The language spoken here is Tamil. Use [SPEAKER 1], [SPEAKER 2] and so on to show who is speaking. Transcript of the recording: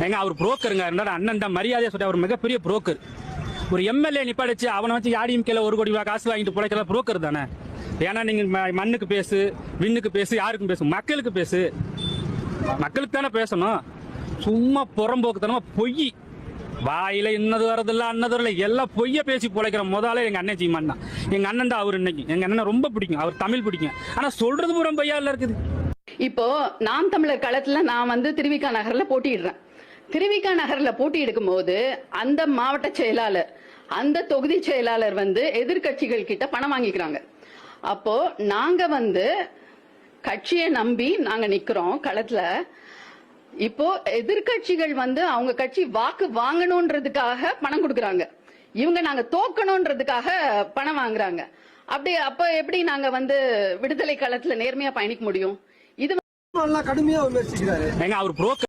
[SPEAKER 1] எங்க அவர் புரோக்கருங்க இருந்தாலும் அண்ணன் தான் மரியாதையா சொல்ற அவர் மிகப்பெரிய புரோக்கர். ஒரு எம்எல்ஏ நிப்பாடிச்சு அவனை வச்சு ADMK 1 கோடி ரூபாய் காசு வாங்கிட்டு பிழைக்கிற புரோக்கர் தானே. ஏன்னா நீங்க மண்ணுக்கு பேசு, விண்ணுக்கு பேசு, யாருக்கும் பேசு, மக்களுக்கு பேசு. மக்களுக்கு தானே பேசணும். சும்மா புறம்போக்குத்தனமா பொய் வாயில இன்னது வரதில்ல அன்னது வரல எல்லாம் பொய்ய பேசி பிழைக்கிற முதல்ல எங்க அண்ணன் சீமான் தான். எங்க அண்ணன் தான் அவர். இன்னைக்கு எங்க அண்ணன் ரொம்ப பிடிக்கும், அவர் தமிழ் பிடிக்கும். ஆனா சொல்றது பூரா பொய்யா இருக்குது.
[SPEAKER 2] இப்போ நாம் தமிழர் களத்துல நான் திருவிக நகர்ல போட்டியிடுறேன். திருவிக நகர்ல போட்டி எடுக்கும் போது அந்த மாவட்ட செயலாளர், அந்த தொகுதி செயலாளர் எதிர்கட்சிகள் கிட்ட பணம் வாங்கிக்கிறாங்க. அப்போ நாங்க கட்சியை நம்பி நாங்க நிக்கிறோம் களத்துல. இப்போ எதிர்கட்சிகள் அவங்க கட்சி வாக்கு வாங்கணும்ன்றதுக்காக பணம் கொடுக்கறாங்க. இவங்க நாங்க தோக்கணும்ன்றதுக்காக பணம் வாங்குறாங்க. அப்ப எப்படி நாங்க விடுதலை களத்துல நேர்மையா பயணிக்க முடியும்? இது
[SPEAKER 3] கடுமையா விமர்சிக்கிறாரு.
[SPEAKER 1] அவர் புரோக்கர்.